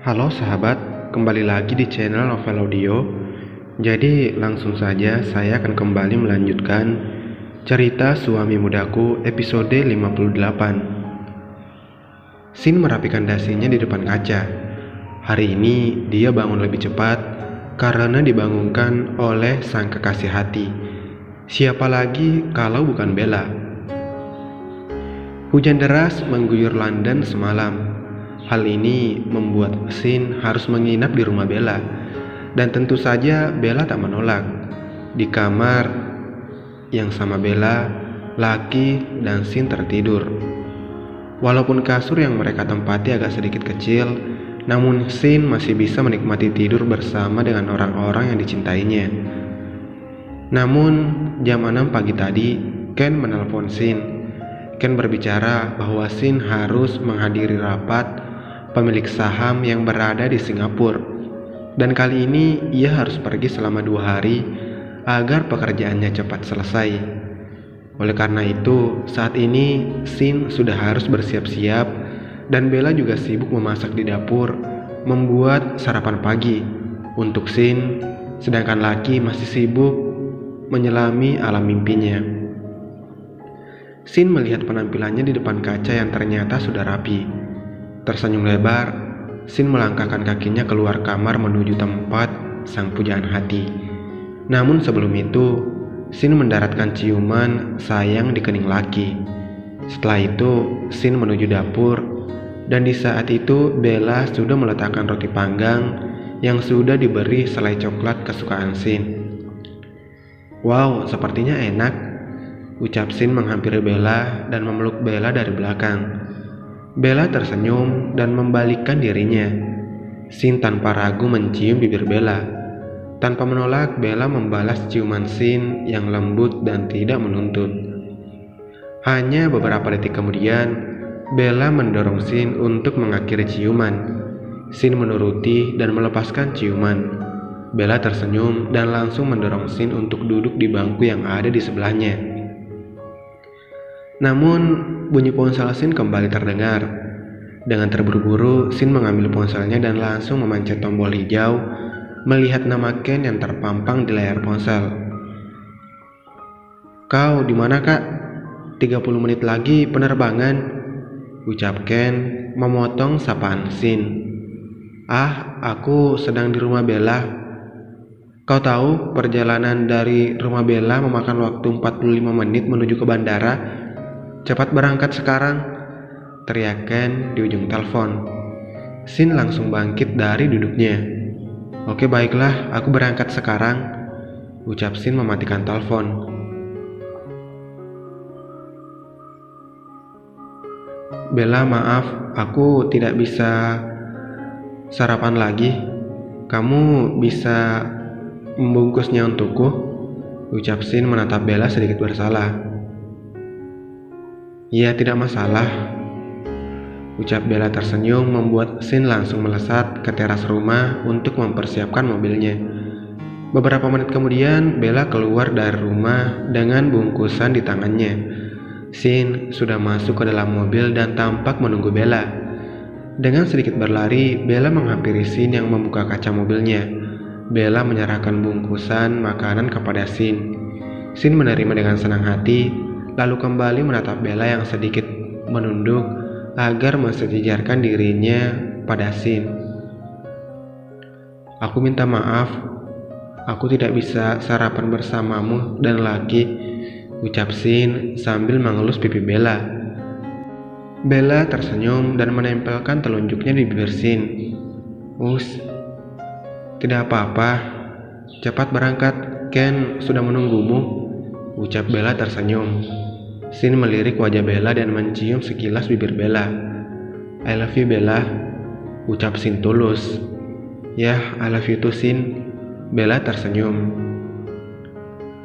Halo sahabat, kembali lagi di channel Novel Audio. Jadi langsung saja saya akan kembali melanjutkan cerita Suami Mudaku episode 58. Sin merapikan dasinya di depan kaca. Hari ini dia bangun lebih cepat karena dibangunkan oleh sang kekasih hati. Siapa lagi kalau bukan Bella? Hujan deras mengguyur London semalam. Hal ini membuat Sin harus menginap di rumah Bella. Dan tentu saja Bella tak menolak. Di kamar yang sama Bella, Lucky dan Sin tertidur. Walaupun kasur yang mereka tempati agak sedikit kecil, namun Sin masih bisa menikmati tidur bersama dengan orang-orang yang dicintainya. Namun jam 6 pagi tadi, Ken menelpon Sin. Ken berbicara bahwa Sin harus menghadiri rapat pemilik saham yang berada di Singapura, dan kali ini ia harus pergi selama 2 hari agar pekerjaannya cepat selesai. Oleh karena itu, saat ini Sin sudah harus bersiap-siap dan Bella juga sibuk memasak di dapur, membuat sarapan pagi untuk Sin, sedangkan Lucky masih sibuk menyelami alam mimpinya. Sin melihat penampilannya di depan kaca yang ternyata sudah rapi. Tersenyum lebar, Sin melangkahkan kakinya keluar kamar menuju tempat sang pujaan hati. Namun sebelum itu, Sin mendaratkan ciuman sayang di kening Lucky. Setelah itu, Sin menuju dapur, dan di saat itu Bella sudah meletakkan roti panggang yang sudah diberi selai coklat kesukaan Sin. "Wow, sepertinya enak," ucap Sin menghampiri Bella dan memeluk Bella dari belakang. Bella tersenyum dan membalikkan dirinya. Sin tanpa ragu mencium bibir Bella. Tanpa menolak, Bella membalas ciuman Sin yang lembut dan tidak menuntut. Hanya beberapa detik kemudian, Bella mendorong Sin untuk mengakhiri ciuman. Sin menuruti dan melepaskan ciuman. Bella tersenyum dan langsung mendorong Sin untuk duduk di bangku yang ada di sebelahnya. Namun, bunyi ponsel Sin kembali terdengar. Dengan terburu-buru, Sin mengambil ponselnya dan langsung memencet tombol hijau, melihat nama Ken yang terpampang di layar ponsel. "Kau di mana, Kak? 30 menit lagi penerbangan," ucap Ken, memotong sapaan Sin. "Ah, aku sedang di rumah Bella. Kau tahu perjalanan dari rumah Bella memakan waktu 45 menit menuju ke bandara. Cepat berangkat sekarang," teriak Ken di ujung telepon. Sin langsung bangkit dari duduknya. "Oke, baiklah, aku berangkat sekarang," ucap Sin mematikan telepon. "Bella, maaf, aku tidak bisa sarapan lagi. Kamu bisa membungkusnya untukku," ucap Sin menatap Bella sedikit bersalah. "Ya, tidak masalah," ucap Bella tersenyum, membuat Sin langsung melesat ke teras rumah untuk mempersiapkan mobilnya. Beberapa menit kemudian, Bella keluar dari rumah dengan bungkusan di tangannya. Sin sudah masuk ke dalam mobil dan tampak menunggu Bella. Dengan sedikit berlari, Bella menghampiri Sin yang membuka kaca mobilnya. Bella menyerahkan bungkusan makanan kepada Sin. Sin menerima dengan senang hati, lalu kembali menatap Bella yang sedikit menunduk agar mensejajarkan dirinya pada Sin. "Aku minta maaf, aku tidak bisa sarapan bersamamu dan Lucky," ucap Sin sambil mengelus pipi Bella. Bella tersenyum dan menempelkan telunjuknya di bibir Sin. "Tidak apa-apa, cepat berangkat, Ken sudah menunggumu," ucap Bella tersenyum. Sin melirik wajah Bella dan mencium sekilas bibir Bella. "I love you, Bella," ucap Sin tulus. "Yah, I love you too, Sin," Bella tersenyum.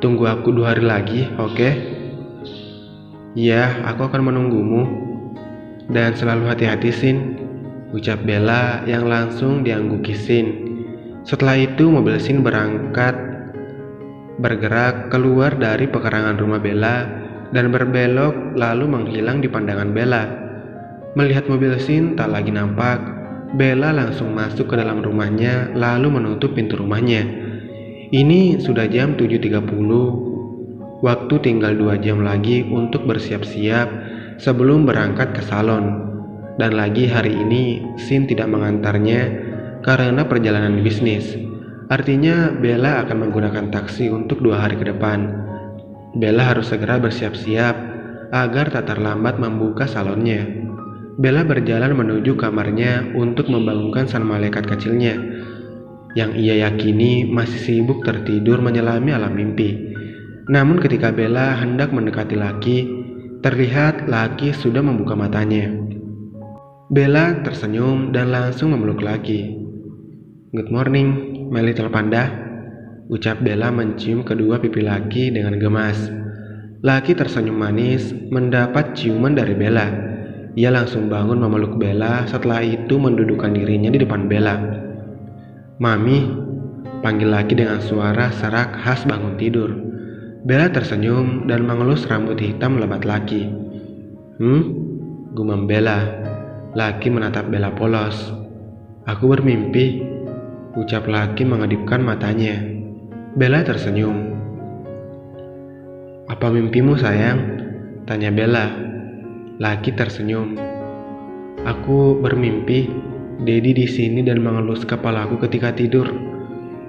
"Tunggu aku 2 hari lagi, oke?" "Ya, aku akan menunggumu. Dan selalu hati-hati, Sin," ucap Bella yang langsung diangguki Sin. Setelah itu mobil Sin bergerak keluar dari pekarangan rumah Bella dan berbelok lalu menghilang di pandangan Bella. Melihat mobil Sin tak lagi nampak, Bella langsung masuk ke dalam rumahnya lalu menutup pintu rumahnya. Ini sudah jam 7.30, waktu tinggal 2 jam lagi untuk bersiap-siap sebelum berangkat ke salon. Dan lagi hari ini Sin tidak mengantarnya karena perjalanan bisnis. Artinya Bella akan menggunakan taksi untuk 2 hari ke depan. Bella harus segera bersiap-siap agar tak terlambat membuka salonnya. Bella berjalan menuju kamarnya untuk membangunkan sang malaikat kecilnya, yang ia yakini masih sibuk tertidur menyelami alam mimpi. Namun ketika Bella hendak mendekati Lucky, terlihat Lucky sudah membuka matanya. Bella tersenyum dan langsung memeluk Lucky. "Good morning, my little panda," ucap Bella mencium kedua pipi Lucky dengan gemas. Lucky tersenyum manis mendapat ciuman dari Bella. Ia langsung bangun memeluk Bella, setelah itu mendudukkan dirinya di depan Bella. "Mami," panggil Lucky dengan suara serak khas bangun tidur. Bella tersenyum dan mengelus rambut hitam lebat Lucky. Gumam Bella. Lucky menatap Bella polos. "Aku bermimpi," ucap Lucky mengedipkan matanya. Bella tersenyum. "Apa mimpimu, sayang?" tanya Bella. Lucky tersenyum. "Aku bermimpi Daddy di sini dan mengelus kepalaku ketika tidur,"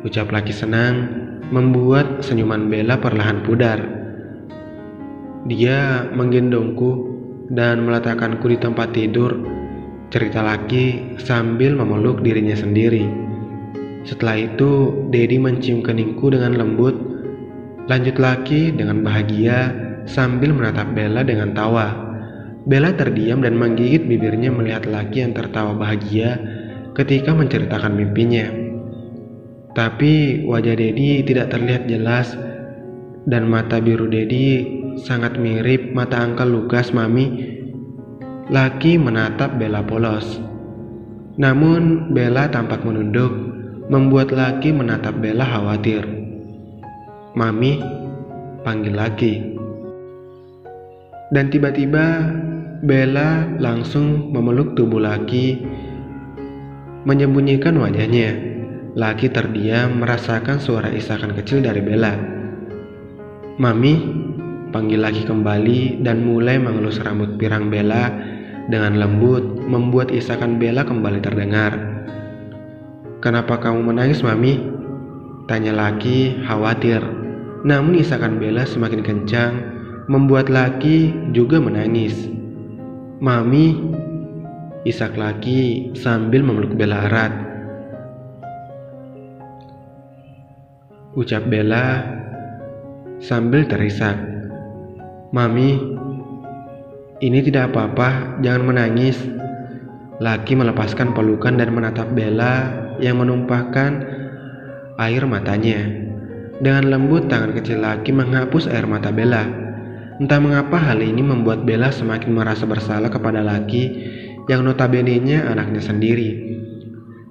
ucap Lucky senang, membuat senyuman Bella perlahan pudar. "Dia menggendongku dan meletakkanku di tempat tidur," cerita Lucky sambil memeluk dirinya sendiri. "Setelah itu Daddy mencium keningku dengan lembut," lanjut Lucky dengan bahagia sambil menatap Bella dengan tawa. Bella terdiam dan menggigit bibirnya melihat Lucky yang tertawa bahagia ketika menceritakan mimpinya. Tapi wajah Daddy tidak terlihat jelas dan mata biru Daddy sangat mirip mata Uncle Lucas, Mami. Lucky menatap Bella polos. Namun Bella tampak menunduk, membuat Lucky menatap Bella khawatir. "Mami," panggil Lucky. Dan tiba-tiba Bella langsung memeluk tubuh Lucky, menyembunyikan wajahnya. Lucky terdiam merasakan suara isakan kecil dari Bella. "Mami," panggil Lucky kembali dan mulai mengelus rambut pirang Bella dengan lembut, membuat isakan Bella kembali terdengar. "Kenapa kamu menangis, Mami?" tanya Lucky khawatir. Namun isakan Bella semakin kencang, membuat Lucky juga menangis. "Mami," isak Lucky sambil memeluk Bella erat. Ucap Bella sambil terisak. "Mami, ini tidak apa-apa, jangan menangis." Lucky melepaskan pelukan dan menatap Bella yang menumpahkan air matanya. Dengan lembut tangan kecil Lucky menghapus air mata Bella. Entah mengapa hal ini membuat Bella semakin merasa bersalah kepada Lucky yang notabene-nya anaknya sendiri.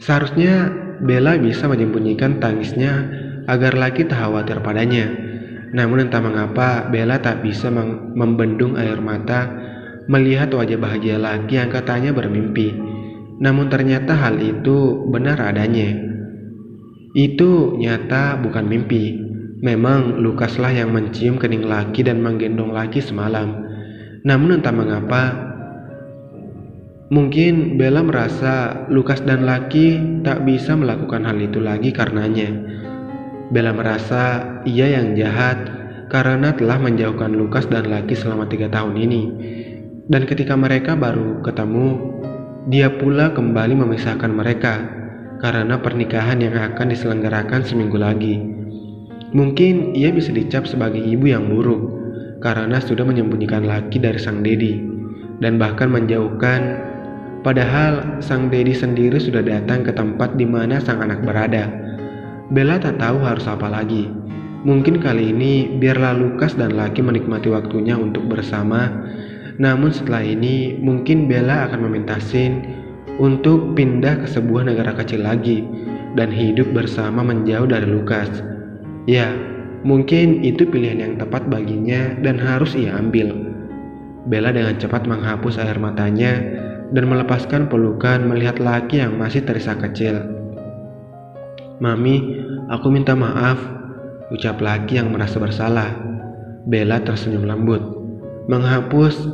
Seharusnya Bella bisa menyembunyikan tangisnya agar Lucky tak khawatir padanya. Namun entah mengapa Bella tak bisa membendung air mata melihat wajah bahagia Lucky yang katanya bermimpi. Namun ternyata hal itu benar adanya. Itu nyata, bukan mimpi. Memang Lucaslah yang mencium kening Lucky dan menggendong Lucky semalam. Namun entah mengapa, mungkin Bella merasa Lucas dan Lucky tak bisa melakukan hal itu lagi karenanya. Bella merasa ia yang jahat karena telah menjauhkan Lucas dan Lucky selama 3 tahun ini. Dan ketika mereka baru ketemu, dia pula kembali memisahkan mereka karena pernikahan yang akan diselenggarakan seminggu lagi. Mungkin ia bisa dicap sebagai ibu yang buruk karena sudah menyembunyikan Lucky dari sang Daddy dan bahkan menjauhkan, padahal sang Daddy sendiri sudah datang ke tempat di mana sang anak berada. Bella tak tahu harus apa lagi. Mungkin kali ini biarlah Lucas dan Lucky menikmati waktunya untuk bersama. Namun setelah ini mungkin Bella akan meminta Sin untuk pindah ke sebuah negara kecil lagi dan hidup bersama menjauh dari Lucas. Ya, mungkin itu pilihan yang tepat baginya dan harus ia ambil. Bella dengan cepat menghapus air matanya dan melepaskan pelukan melihat laki yang masih terisak kecil. "Mami, aku minta maaf," ucap laki yang merasa bersalah. Bella tersenyum lembut, menghapus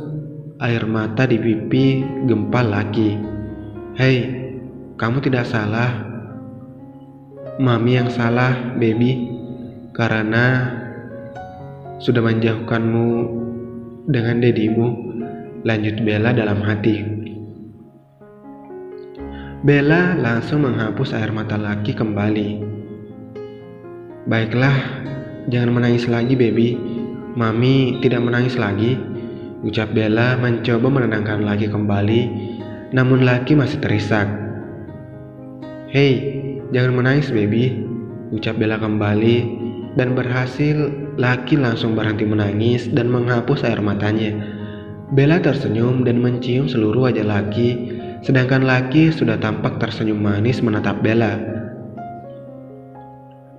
air mata di pipi gempal laki. "Hei, kamu tidak salah. Mami yang salah, baby, karena sudah menjauhkanmu dengan dedimu," lanjut Bella dalam hati. Bella langsung menghapus air mata laki kembali. "Baiklah, jangan menangis lagi, baby. Mami tidak menangis lagi," ucap Bella mencoba menenangkan laki kembali, namun laki masih terisak. "Hei, jangan menangis, baby," ucap Bella kembali, dan berhasil laki langsung berhenti menangis dan menghapus air matanya. Bella tersenyum dan mencium seluruh wajah laki, sedangkan laki sudah tampak tersenyum manis menatap Bella.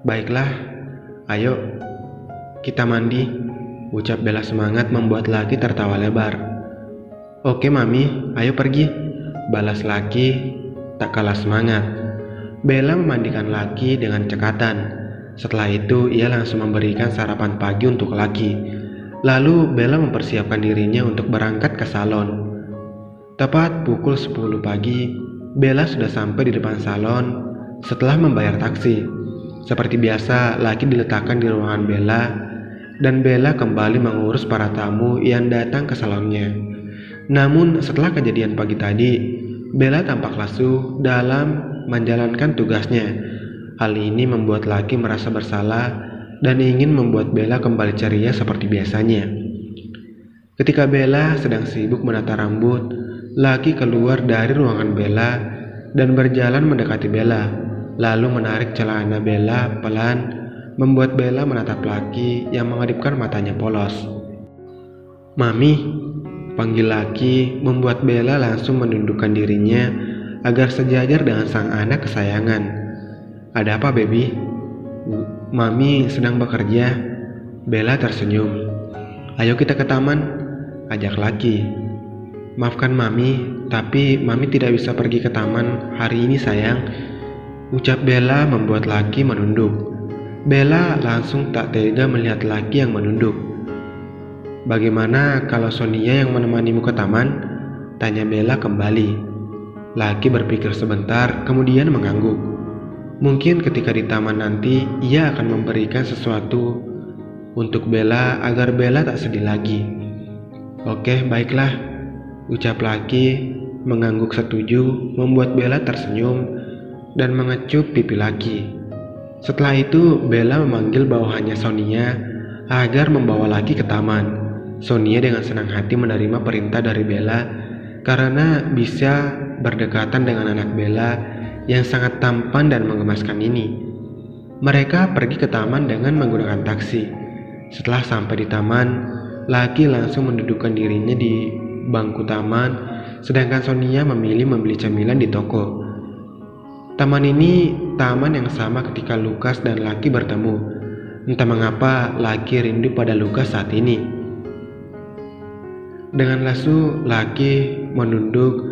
"Baiklah, ayo kita mandi," ucap Bella semangat membuat laki tertawa lebar. "Oke mami, ayo pergi," balas laki tak kalah semangat. Bella memandikan laki dengan cekatan. Setelah itu ia langsung memberikan sarapan pagi untuk laki. Lalu Bella mempersiapkan dirinya untuk berangkat ke salon. Tepat pukul 10 pagi, Bella sudah sampai di depan salon setelah membayar taksi. Seperti biasa, laki diletakkan di ruangan Bella, dan Bella kembali mengurus para tamu yang datang ke salonnya. Namun setelah kejadian pagi tadi, Bella tampak lesu dalam menjalankan tugasnya. Hal ini membuat laki merasa bersalah dan ingin membuat Bella kembali ceria seperti biasanya. Ketika Bella sedang sibuk menata rambut, laki keluar dari ruangan Bella dan berjalan mendekati Bella, lalu menarik celana Bella pelan, membuat Bella menatap laki yang mengedipkan matanya polos. "Mami," panggil laki, membuat Bella langsung menundukkan dirinya agar sejajar dengan sang anak kesayangan. "Ada apa, baby?" "Mami sedang bekerja," Bella tersenyum. "Ayo kita ke taman," ajak laki. "Maafkan mami, tapi mami tidak bisa pergi ke taman hari ini sayang," ucap Bella membuat laki menunduk. Bella langsung tak tega melihat laki yang menunduk. "Bagaimana kalau Sonia yang menemanimu ke taman?" tanya Bella kembali. Laki berpikir sebentar, kemudian mengangguk. Mungkin ketika di taman nanti ia akan memberikan sesuatu untuk Bella agar Bella tak sedih lagi. "Oke, baiklah," ucap laki mengangguk setuju, membuat Bella tersenyum dan mengecup pipi laki. Setelah itu Bella memanggil bawahannya Sonia agar membawa laki ke taman. Sonia dengan senang hati menerima perintah dari Bella karena bisa berdekatan dengan anak Bella yang sangat tampan dan menggemaskan ini. Mereka pergi ke taman dengan menggunakan taksi. Setelah sampai di taman, laki langsung mendudukkan dirinya di bangku taman, sedangkan Sonia memilih membeli cemilan di toko. Taman ini taman yang sama ketika Lukas dan laki bertemu. Entah mengapa laki rindu pada Lukas saat ini. Dengan lesu, laki menunduk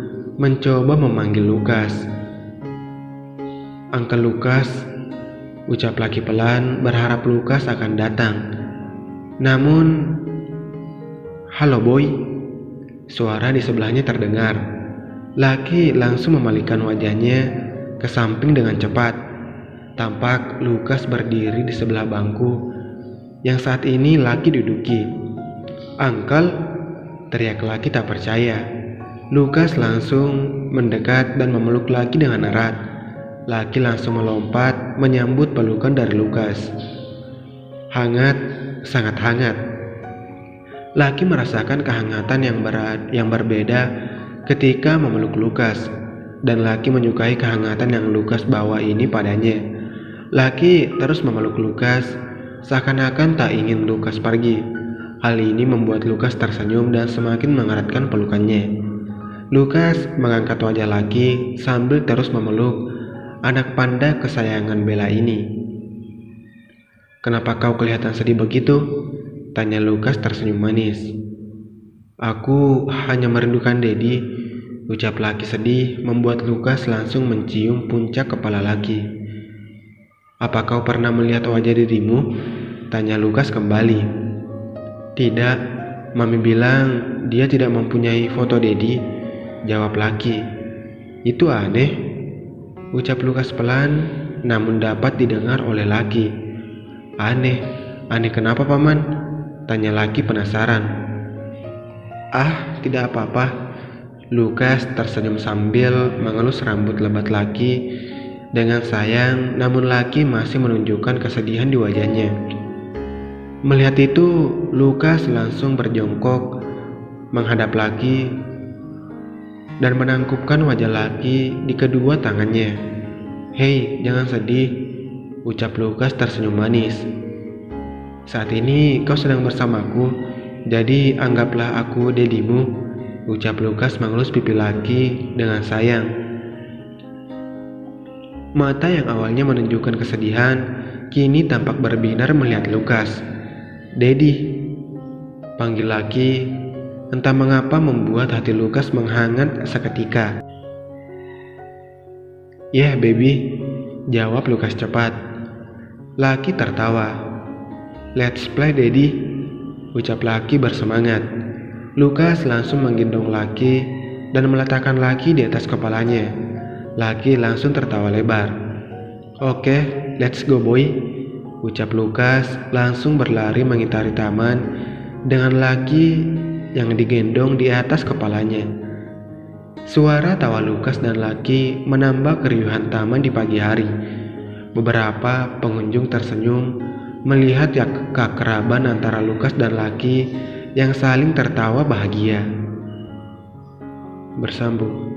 mencoba memanggil Lukas. "Uncle Lukas," ucap laki pelan, berharap Lukas akan datang. Namun, "Halo boy," suara di sebelahnya terdengar. Laki langsung memalingkan wajahnya ke samping dengan cepat. Tampak Lukas berdiri di sebelah bangku yang saat ini laki duduki. "Uncle," teriak laki tak percaya. Lukas langsung mendekat dan memeluk laki dengan erat. Laki langsung melompat menyambut pelukan dari Lukas. Hangat, sangat hangat. Laki merasakan kehangatan yang berbeda ketika memeluk Lukas, dan laki menyukai kehangatan yang Lukas bawa ini padanya. Laki terus memeluk Lukas, seakan-akan tak ingin Lukas pergi. Hal ini membuat Lukas tersenyum dan semakin mengeratkan pelukannya. Lukas mengangkat wajah laki sambil terus memeluk anak panda kesayangan Bella ini. "Kenapa kau kelihatan sedih begitu?" tanya Lukas tersenyum manis. "Aku hanya merindukan Dedi," Ucap laki sedih membuat Lukas langsung mencium puncak kepala laki. Apa kau pernah melihat wajah dirimu? Tanya Lukas kembali. Tidak, Mami bilang dia tidak mempunyai foto Dedi, jawab laki. Itu aneh, ucap Lukas pelan namun dapat didengar oleh laki. Aneh kenapa paman? Tanya laki penasaran. Ah, tidak apa-apa. Lukas tersenyum sambil mengelus rambut lebat laki dengan sayang, namun laki masih menunjukkan kesedihan di wajahnya. Melihat itu, Lukas langsung berjongkok menghadap laki dan menangkupkan wajah laki di kedua tangannya. Hei, jangan sedih, ucap Lukas tersenyum manis. Saat ini kau sedang bersamaku, jadi anggaplah aku dedimu, ucap Lukas mengelus pipi laki dengan sayang. Mata yang awalnya menunjukkan kesedihan, kini tampak berbinar melihat Lukas. Dedi, panggil laki, entah mengapa membuat hati Lukas menghangat seketika. Yeah, baby, jawab Lukas cepat. Laki tertawa. Let's play, Dedi, ucap laki bersemangat. Lukas langsung menggendong laki dan meletakkan laki di atas kepalanya. Laki langsung tertawa lebar. Oke, let's go boy, ucap Lukas langsung berlari mengitari taman dengan laki yang digendong di atas kepalanya. Suara tawa Lukas dan laki menambah keriuhan taman di pagi hari. Beberapa pengunjung tersenyum melihat keakraban antara Lukas dan laki yang saling tertawa bahagia. Bersambung.